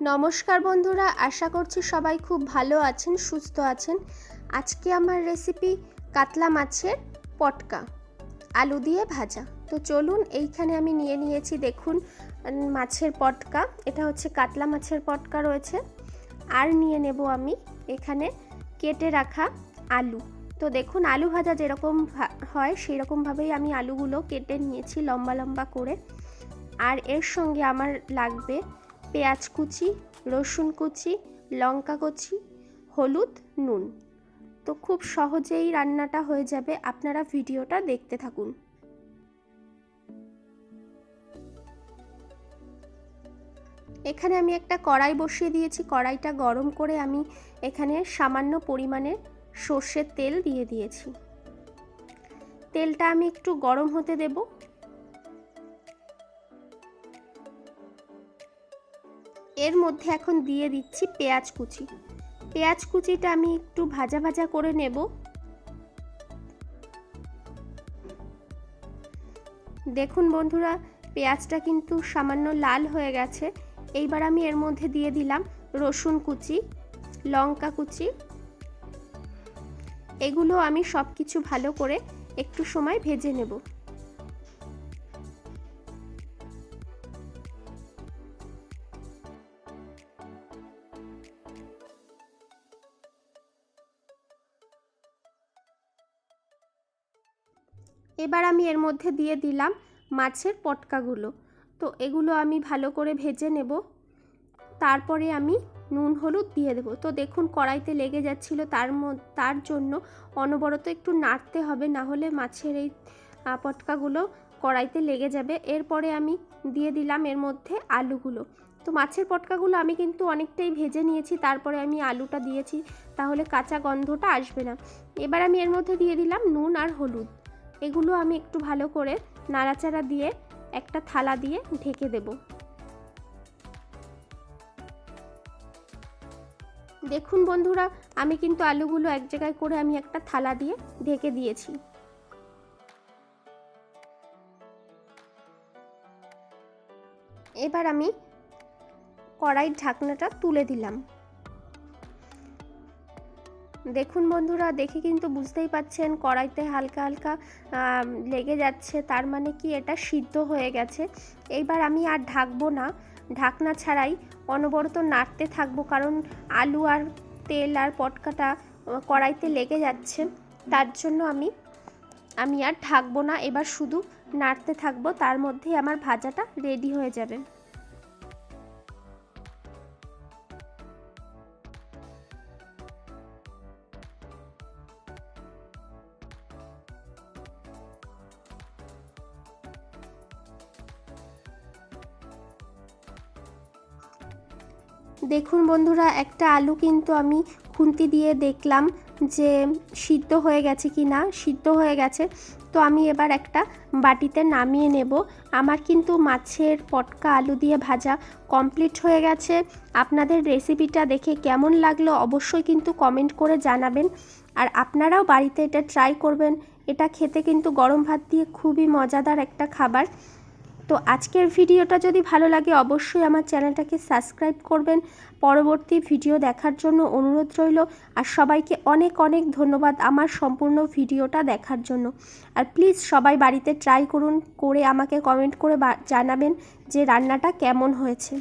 নমস্কার বন্ধুরা, আশা করছি সবাই খুব ভালো আছেন, সুস্থ আছেন। আজকে আমার রেসিপি কাতলা মাছের পটকা, আলু দিয়ে ভাজা। তো চলুন, এইখানে আমি নিয়ে নিয়েছি, দেখুন মাছের পটকা। এটা হচ্ছে কাতলা মাছের পটকা রয়েছে। আর নিয়ে নেব আমি এখানে কেটে রাখা আলু। তো দেখুন, আলু ভাজা যেরকম হয় সেই রকমভাবেই আমি আলুগুলো কেটে নিয়েছি লম্বা লম্বা করে। আর এর সঙ্গে আমার লাগবে পেঁয়াজ কুচি, রসুন কুচি, লঙ্কা কুচি, হলুদ, নুন। তো খুব সহজেই রান্নাটা হয়ে যাবে, আপনারা ভিডিওটা দেখতে থাকুন। এখানে আমি একটা কড়াই বসিয়ে দিয়েছি। কড়াইটা গরম করে আমি এখানে সামান্য পরিমাণে সর্ষের তেল দিয়ে দিয়েছি। তেলটা আমি একটু গরম হতে দেব। এর মধ্যে এখন দিয়ে দিচ্ছি পেঁয়াজ কুচি। পেঁয়াজ কুচিটা আমি একটু ভাজা ভাজা করে নেব। দেখুন বন্ধুরা, পেঁয়াজটা কিন্তু সামান্য লাল হয়ে গেছে। এইবার আমি এর মধ্যে দিয়ে দিলাম রসুন কুচি, লঙ্কা কুচি। এগুলো আমি সব কিছু ভালো করে একটু সময় ভেজে নেব। এবার আমি এর মধ্যে দিয়ে দিলাম মাছের পটকাগুলো। তো এগুলো আমি ভালো করে ভেজে নেব। তারপরে আমি নুন হলুদ দিয়ে দেব। তো দেখুন, কড়াইতে লেগে যাচ্ছিল, তার জন্য অনবরত একটু নাড়তে হবে, না হলে মাছের এই পটকাগুলো কড়াইতে লেগে যাবে। এরপরে আমি দিয়ে দিলাম এর মধ্যে আলুগুলো। তো মাছের পটকাগুলো আমি কিন্তু অনেকটাই ভেজে নিয়েছি, তারপরে আমি আলুটা দিয়েছি, তাহলে কাঁচা গন্ধটা আসবে না। এবার আমি এর মধ্যে দিয়ে দিলাম নুন আর হলুদ। এগুলো আমি একটু ভালো করে নাড়াচাড়া দিয়ে একটা থালা দিয়ে ঢেকে দেব। দেখুন বন্ধুরা, আমি কিন্তু আলুগুলো এক জায়গায় করে আমি একটা থালা দিয়ে ঢেকে দিয়েছি। এবার আমি কড়াইয়ের ঢাকনাটা তুলে দিলাম। দেখুন বন্ধুরা, দেখে কিন্তু বুঝতেই পাচ্ছেন কড়াইতে হালকা হালকা লেগে যাচ্ছে, তার মানে কি এটা সিদ্ধ হয়ে গেছে। এইবার আমি আর ঢাকবো না, ঢাকনা ছাড়াই অনবরত নাড়তে থাকবো, কারণ আলু আর তেল আর পটকাটা কড়াইতে লেগে যাচ্ছে। তার জন্য আমি আর ঢাকবো না, এবার শুধু নাড়তে থাকবো, তার মধ্যেই আমার ভাজাটা রেডি হয়ে যাবে। দেখুন বন্ধুরা, একটা আলু কিন্তু আমি খুন্তি দিয়ে দেখলাম যে সিদ্ধ হয়ে গেছে কি না। সিদ্ধ হয়ে গেছে। তো আমি এবার একটা বাটিতে নামিয়ে নেব। আমার কিন্তু মাছের পটকা আলু দিয়ে ভাজা কমপ্লিট হয়ে গেছে। আপনাদের রেসিপিটা দেখে কেমন লাগলো অবশ্যই কিন্তু কমেন্ট করে জানাবেন। আর আপনারাও বাড়িতে এটা ট্রাই করবেন। এটা খেতে কিন্তু গরম ভাত দিয়ে খুবই মজাদার একটা খাবার। তো আজকের ভিডিওটা যদি ভালো লাগে অবশ্যই আমার চ্যানেলটাকে সাবস্ক্রাইব করবেন। পরবর্তী ভিডিও দেখার জন্য অনুরোধ রইল। আর সবাইকে অনেক অনেক ধন্যবাদ আমার সম্পূর্ণ ভিডিওটা দেখার জন্য। আর প্লিজ সবাই বাড়িতে ট্রাই করুন, করে আমাকে কমেন্ট করে জানাবেন যে রান্নাটা কেমন হয়েছে।